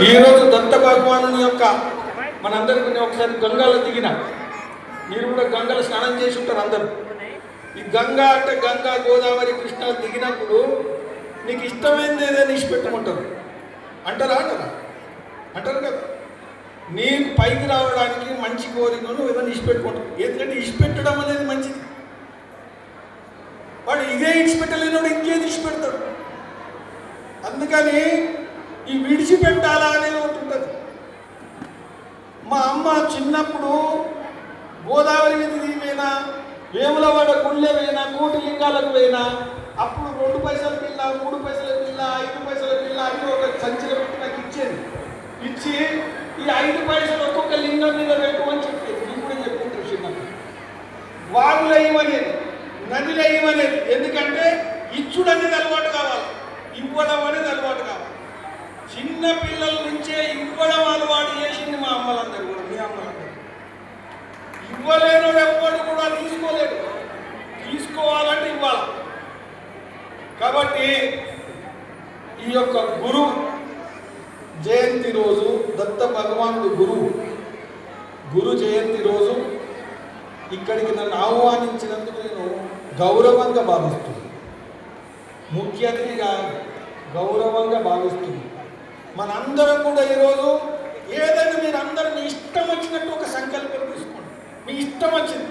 ఈరోజు దత్త భగవాను యొక్క మనందరికీ ఒకసారి గంగాలో దిగిన, మీరు కూడా గంగలో స్నానం చేసి ఉంటారు అందరూ. ఈ గంగా అంటే గంగా గోదావరి కృష్ణ దిగినప్పుడు నీకు ఇష్టమైనది ఏదైనా ఇష్టపెట్టమంటారు అంటారా? అంటారు కదా. నీకు పైకి రావడానికి మంచి కోరికను ఏదైనా ఇష్టపెట్టుకుంటారు. ఎందుకంటే ఇష్టపెట్టడం అనేది మంచిది. వాడు ఇదే ఇష్టపెట్టలేనివాడు ఇంకేది ఇష్టపెడతాడు. అందుకని ఈ విడిచిపెట్టాలా అనేది ఒకటి ఉంటుంది. మా అమ్మ చిన్నప్పుడు గోదావరి నది పోయినా, వేములవాడ గుళ్ళె పోయినా, కోటి లింగాలకు పోయినా, అప్పుడు 2 పైసల పిల్ల, 3 పైసల పిల్ల, 5 పైసల పిల్ల అని ఒక సంచిలో పెట్టి నాకు ఇచ్చేది. ఇచ్చి ఈ 5 పైసలు ఒక్కొక్క లింగం మీద పెట్టు అని చెప్పేది. నేను కూడా చెప్పుకుంటాను చిన్నప్పుడు. వాగులు వేయమనేది, నదులు వేయమనేది. ఎందుకంటే ఇచ్చుడు అనేది అలవాటు కావాలి, ఇవ్వడం అనేది అలవాటు కావాలి. చిన్న పిల్లల నుంచే ఇవ్వడం అలవాటు చేసింది మా అమ్మలందరూ కూడా, మీ అమ్మలందరూ. ఇవ్వలేను ఎవ్వడు కూడా తీసుకోలేడు, తీసుకోవాలంటే ఇవ్వాలి. కాబట్టి ఈ యొక్క గురు జయంతి రోజు, దత్త భగవానుడు గురు జయంతి రోజు ఇక్కడికి నన్ను ఆహ్వానించినందుకు నేను గౌరవంగా భావిస్తున్నాను. ముఖ్య అతిథిగా గౌరవంగా భావిస్తుంది. మనందరం కూడా ఈరోజు ఏదైనా మీరు అందరూ మీ ఇష్టం వచ్చినట్టు ఒక సంకల్పం తీసుకోండి. మీ ఇష్టం వచ్చింది.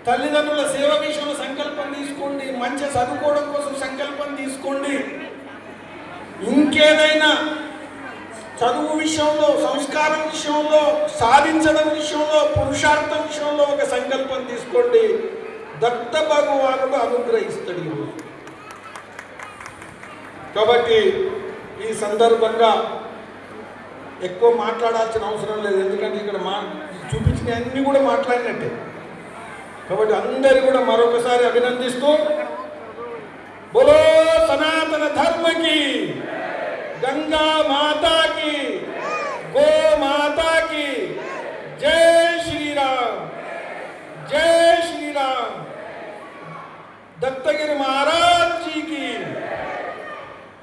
తల్లిదండ్రుల సేవ విషయంలో సంకల్పం తీసుకోండి, మంచి చదువుకోవడం కోసం సంకల్పం తీసుకోండి. ఇంకేదైనా చదువు విషయంలో, సంస్కారం విషయంలో, సాధించడం విషయంలో, పురుషార్థం విషయంలో ఒక సంకల్పం తీసుకోండి. దత్త భగవానుడు అనుగ్రహిస్తాడు ఈరోజు. కాబట్టి ఈ సందర్భంగా ఎక్కువ మాట్లాడాల్సిన అవసరం లేదు. ఎందుకంటే ఇక్కడ చూపించిన అన్ని కూడా మాట్లాడినట్టే. కాబట్టి అందరి కూడా మరొకసారి అభినందిస్తూ, బోలో సనాతన ధర్మకి, గంగా మాతాకి, గో మాతాకి, జై శ్రీరామ్, జై శ్రీరామ్. దత్తగిరి మహారాజ్